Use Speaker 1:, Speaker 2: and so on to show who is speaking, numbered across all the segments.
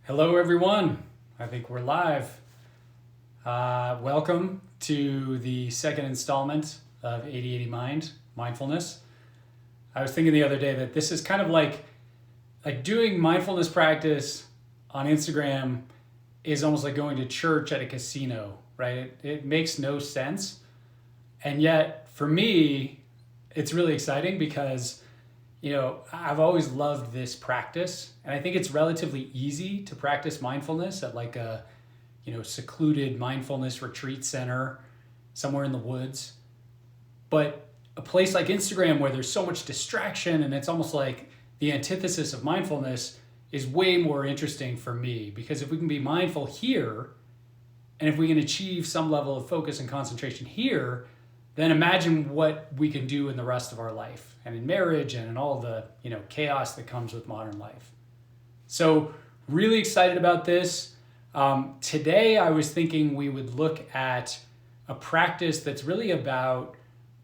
Speaker 1: Hello, everyone. I think we're live. Welcome to the second installment of 80/80 Mind, mindfulness. I was thinking the other day that this is kind of like doing mindfulness practice on Instagram is almost like going to church at a casino, right? It makes no sense. And yet, for me, it's really exciting because I've always loved this practice, and I think it's relatively easy to practice mindfulness at like a, secluded mindfulness retreat center somewhere in the woods. But a place like Instagram where there's so much distraction and it's almost like the antithesis of mindfulness is way more interesting for me, because if we can be mindful here and if we can achieve some level of focus and concentration here, then imagine what we can do in the rest of our life and in marriage and in all the chaos that comes with modern life. So really excited about this. Today I was thinking we would look at a practice that's really about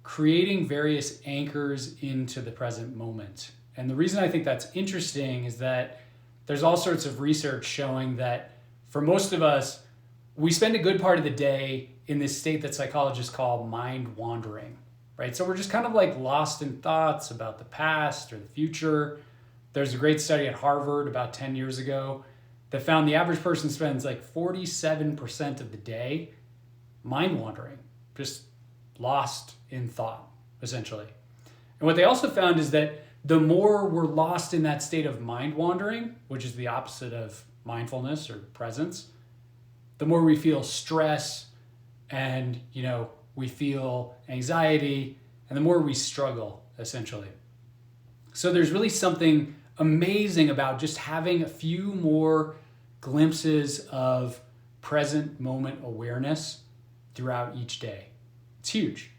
Speaker 1: creating various anchors into the present moment. And the reason I think that's interesting is that there's all sorts of research showing that for most of us, we spend a good part of the day in this state that psychologists call mind wandering, right? So we're just kind of like lost in thoughts about the past or the future. There's a great study at Harvard about 10 years ago that found the average person spends like 47% of the day mind wandering, just lost in thought, essentially. And what they also found is that the more we're lost in that state of mind wandering, which is the opposite of mindfulness or presence, the more we feel stress and we feel anxiety, and the more we struggle, essentially. So there's really something amazing about just having a few more glimpses of present moment awareness throughout each day. It's huge.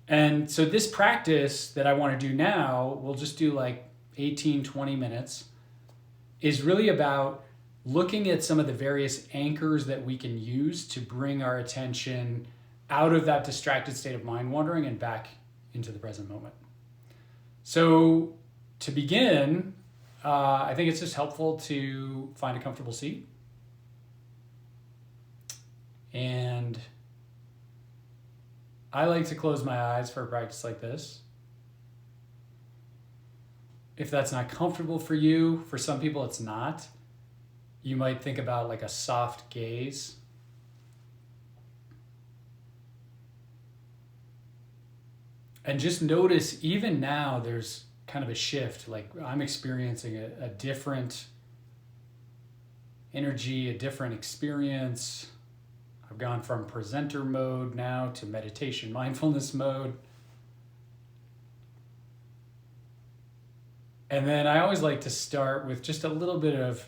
Speaker 1: And so this practice that I want to do now, we'll just do like 18, 20 minutes, is really about looking at some of the various anchors that we can use to bring our attention out of that distracted state of mind wandering and back into the present moment. So to begin, I think it's just helpful to find a comfortable seat. And I like to close my eyes for a practice like this. If that's not comfortable for you, for some people it's not. You might think about like a soft gaze. And just notice, even now, there's kind of a shift. Like I'm experiencing a different energy, a different experience. I've gone from presenter mode now to meditation mindfulness mode. And then I always like to start with just a little bit of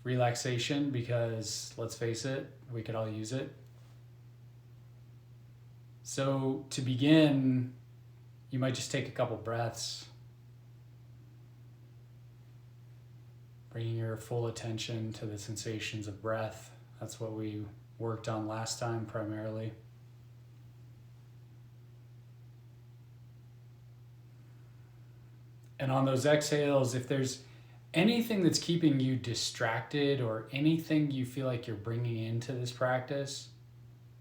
Speaker 1: relaxation, because let's face it, we could all use it. So to begin, you might just take a couple breaths, bringing your full attention to the sensations of breath. That's what we worked on last time primarily. And on those exhales, if there's anything that's keeping you distracted or anything you feel like you're bringing into this practice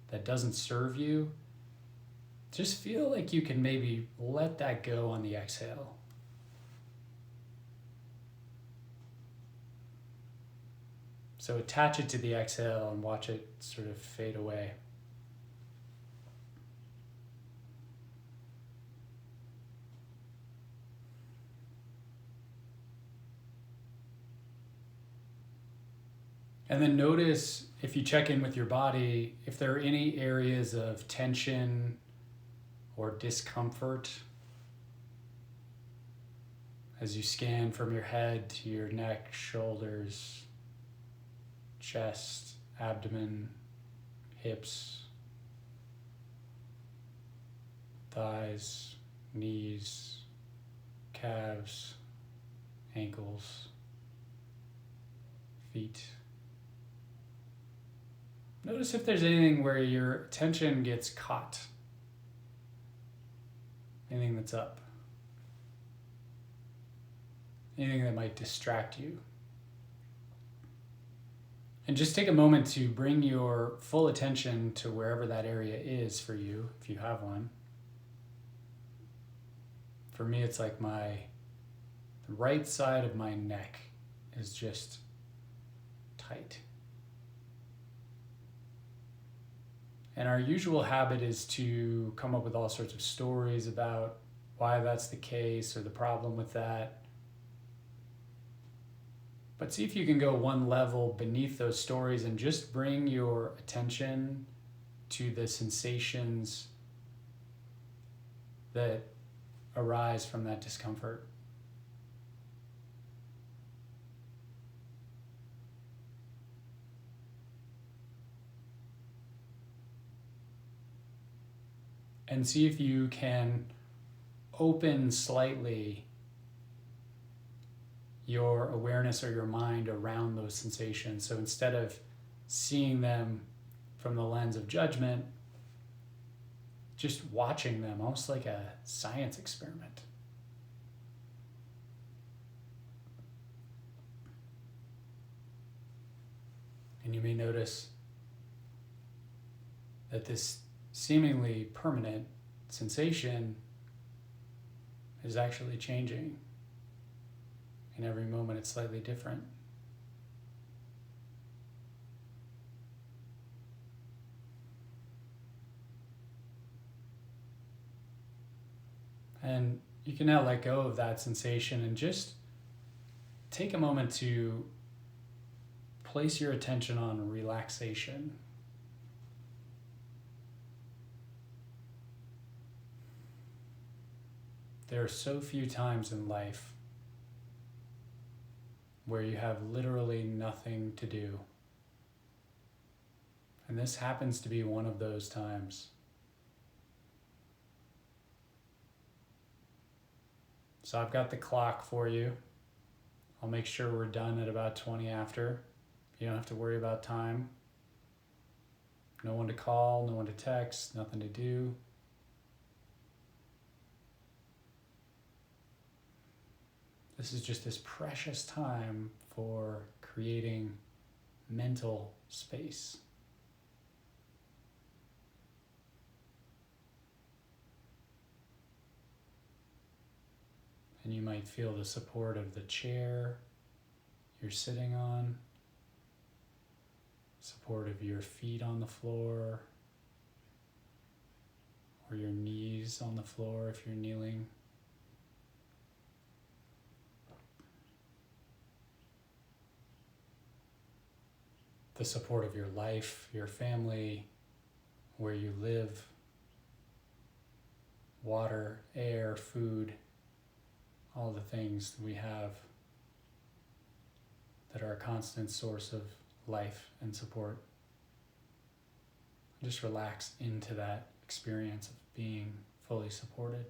Speaker 1: that doesn't serve you, just feel like you can maybe let that go on the exhale. So attach it to the exhale and watch it sort of fade away. And then notice, if you check in with your body, if there are any areas of tension or discomfort as you scan from your head to your neck, shoulders, chest, abdomen, hips, thighs, knees, calves, ankles, feet. Notice if there's anything where your attention gets caught, anything that's up, anything that might distract you. And just take a moment to bring your full attention to wherever that area is for you, if you have one. For me, it's like the right side of my neck is just tight. And our usual habit is to come up with all sorts of stories about why that's the case or the problem with that. But see if you can go one level beneath those stories and just bring your attention to the sensations that arise from that discomfort. And see if you can open slightly your awareness or your mind around those sensations. So instead of seeing them from the lens of judgment, just watching them, almost like a science experiment. And you may notice that this seemingly permanent sensation is actually changing. In every moment, it's slightly different. And you can now let go of that sensation and just take a moment to place your attention on relaxation. There are so few times in life where you have literally nothing to do. And this happens to be one of those times. So I've got the clock for you. I'll make sure we're done at about 20 after. You don't have to worry about time. No one to call, no one to text, nothing to do. This is just this precious time for creating mental space. And you might feel the support of the chair you're sitting on, support of your feet on the floor, or your knees on the floor if you're kneeling. The support of your life, your family, where you live, water, air, food, all the things that we have that are a constant source of life and support. Just relax into that experience of being fully supported.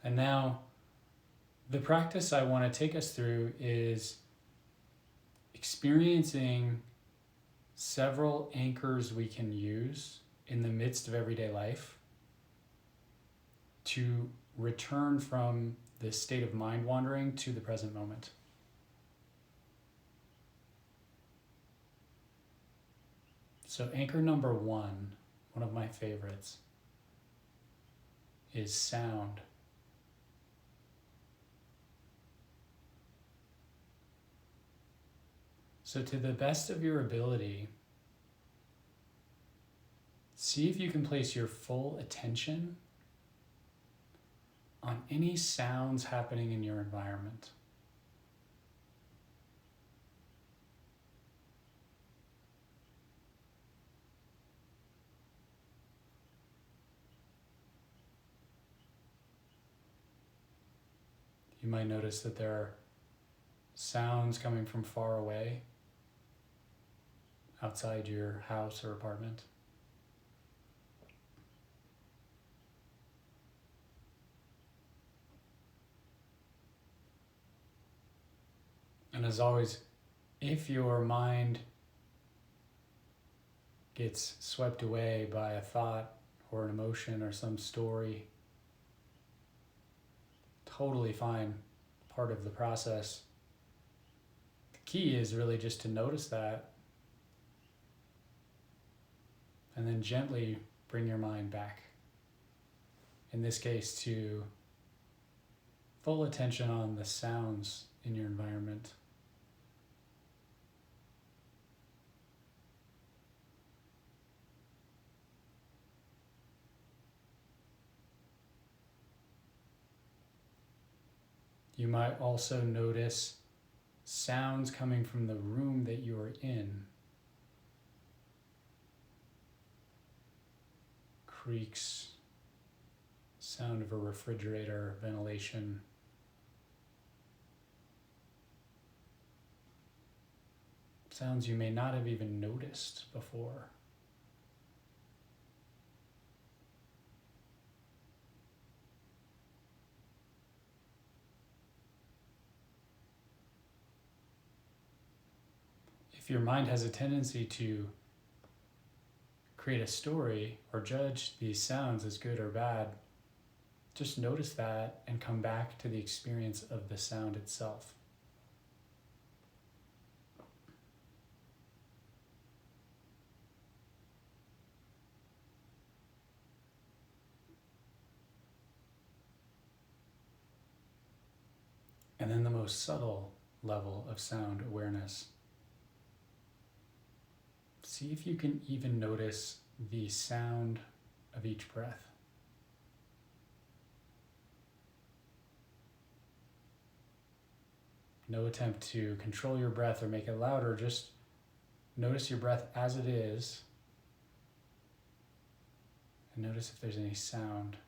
Speaker 1: And now, the practice I want to take us through is experiencing several anchors we can use in the midst of everyday life to return from this state of mind wandering to the present moment. So anchor number one of my favorites, is sound. So to the best of your ability, see if you can place your full attention on any sounds happening in your environment. You might notice that there are sounds coming from far away, outside your house or apartment. And as always, if your mind gets swept away by a thought or an emotion or some story. Totally fine, part of the process. The key is really just to notice that and then gently bring your mind back. In this case, to full attention on the sounds in your environment. You might also notice sounds coming from the room that you are in. Creaks, sound of a refrigerator, ventilation. Sounds you may not have even noticed before. If your mind has a tendency to create a story or judge these sounds as good or bad, just notice that and come back to the experience of the sound itself. And then the most subtle level of sound awareness. See if you can even notice the sound of each breath. No attempt to control your breath or make it louder, just notice your breath as it is, and notice if there's any sound.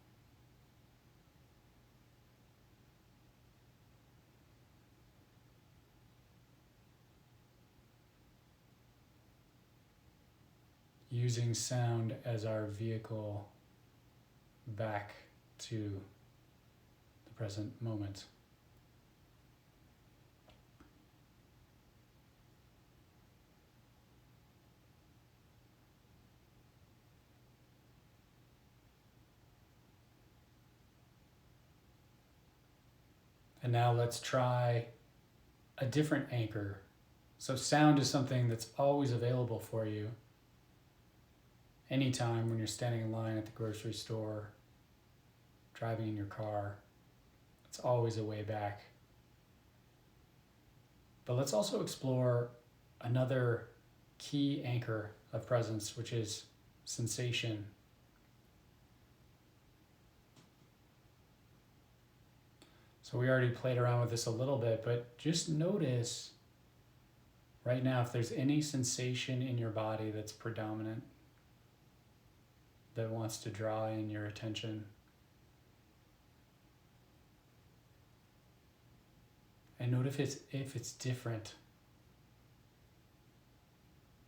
Speaker 1: Using sound as our vehicle back to the present moment. And now let's try a different anchor. So sound is something that's always available for you. Anytime when you're standing in line at the grocery store, driving in your car, it's always a way back. But let's also explore another key anchor of presence, which is sensation. So we already played around with this a little bit, but just notice right now if there's any sensation in your body that's predominant, that wants to draw in your attention. And note if it's different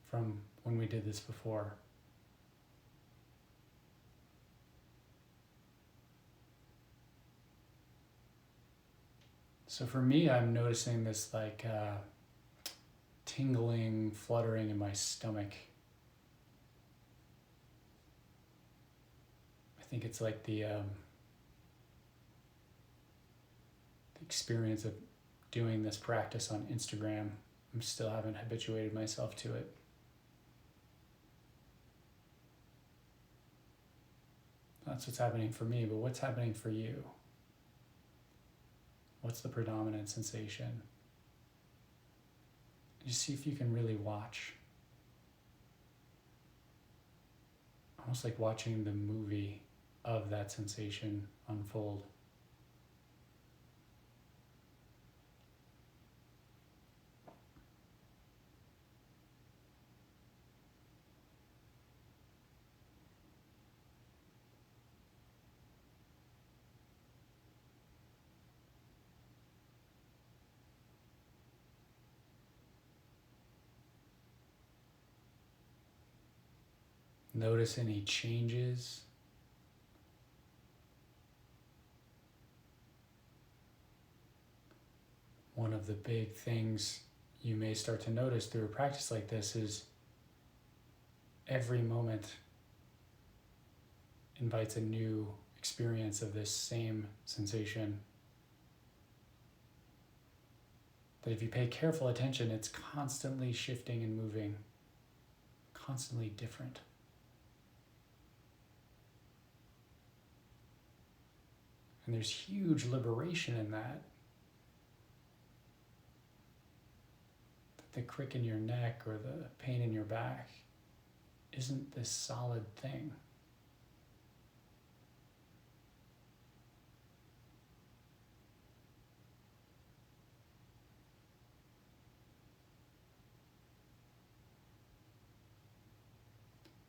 Speaker 1: from when we did this before. So for me, I'm noticing this tingling, fluttering in my stomach. I think it's like the experience of doing this practice on Instagram. I still haven't habituated myself to it. That's what's happening for me, but what's happening for you? What's the predominant sensation? Just see if you can really watch. Almost like watching the movie of that sensation unfold. Notice any changes. One of the big things you may start to notice through a practice like this is every moment invites a new experience of this same sensation. That if you pay careful attention, it's constantly shifting and moving, constantly different. And there's huge liberation in that. That the crick in your neck or the pain in your back isn't this solid thing.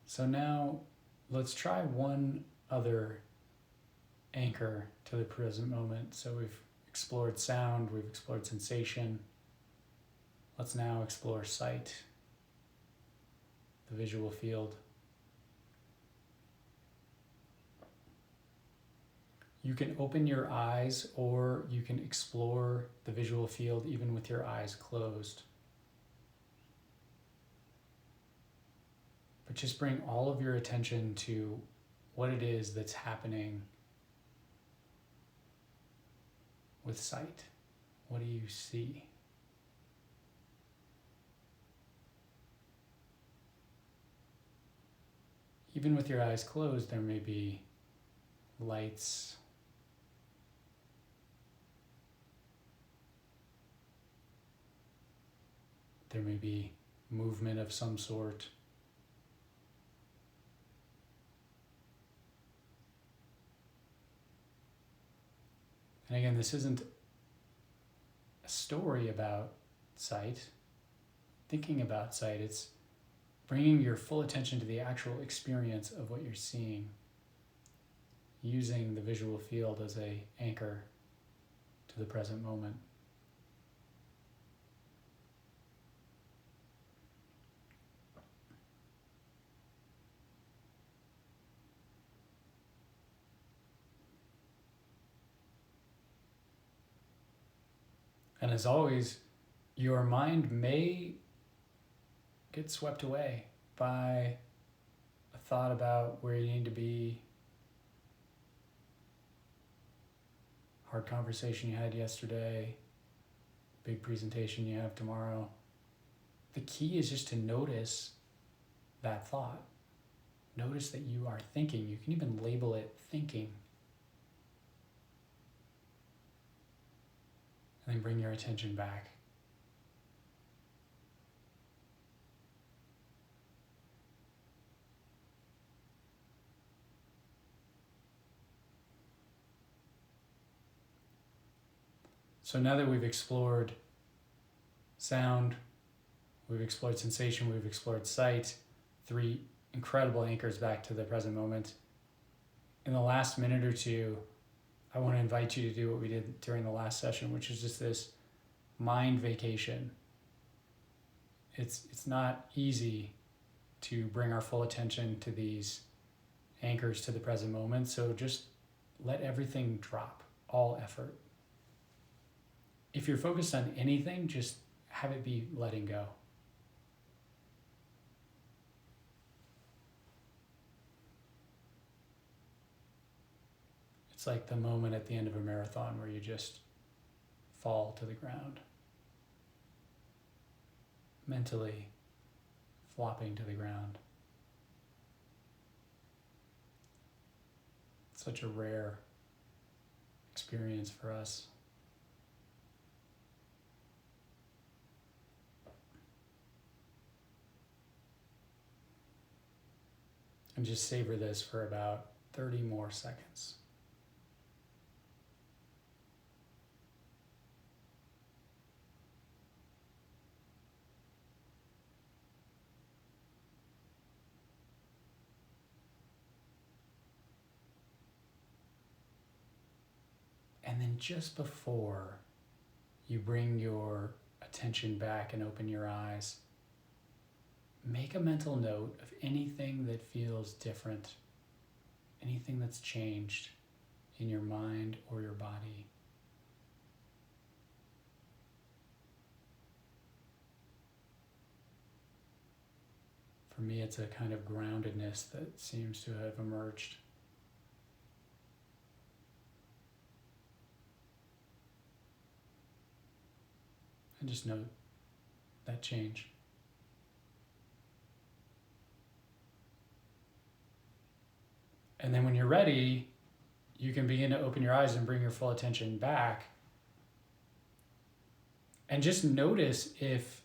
Speaker 1: So now let's try one other anchor to the present moment. So we've explored sound, we've explored sensation. Let's now explore sight, the visual field. You can open your eyes or you can explore the visual field even with your eyes closed. But just bring all of your attention to what it is that's happening with sight. What do you see? Even with your eyes closed, there may be lights, there may be movement of some sort. And again, this isn't a story about sight, thinking about sight. It's bringing your full attention to the actual experience of what you're seeing, using the visual field as an anchor to the present moment. And as always, your mind may get swept away by a thought about where you need to be, hard conversation you had yesterday, big presentation you have tomorrow. The key is just to notice that thought. Notice that you are thinking. You can even label it thinking. And then bring your attention back. So now that we've explored sound, we've explored sensation, we've explored sight, 3 incredible anchors back to the present moment. In the last minute or two, I want to invite you to do what we did during the last session, which is just this mind vacation. It's not easy to bring our full attention to these anchors to the present moment, so just let everything drop, all effort. If you're focused on anything, just have it be letting go. It's like the moment at the end of a marathon where you just fall to the ground, mentally flopping to the ground. It's such a rare experience for us. And just savor this for about 30 more seconds. And then just before you bring your attention back and open your eyes, make a mental note of anything that feels different, anything that's changed in your mind or your body. For me, it's a kind of groundedness that seems to have emerged. And just note that change. And then when you're ready, you can begin to open your eyes and bring your full attention back. And just notice if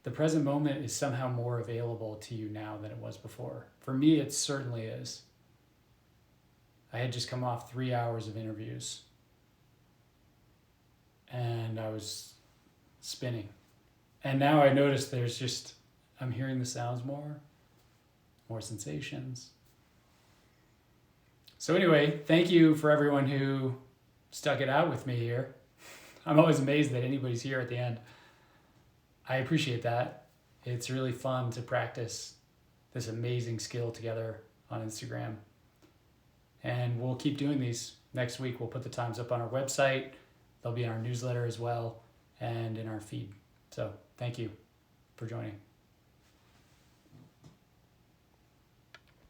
Speaker 1: the present moment is somehow more available to you now than it was before. For me, it certainly is. I had just come off 3 hours of interviews. And I was spinning. And now I notice I'm hearing the sounds more sensations. So anyway, thank you for everyone who stuck it out with me here. I'm always amazed that anybody's here at the end. I appreciate that. It's really fun to practice this amazing skill together on Instagram. And we'll keep doing these. Next week, we'll put the times up on our website. They'll be in our newsletter as well and in our feed. So thank you for joining.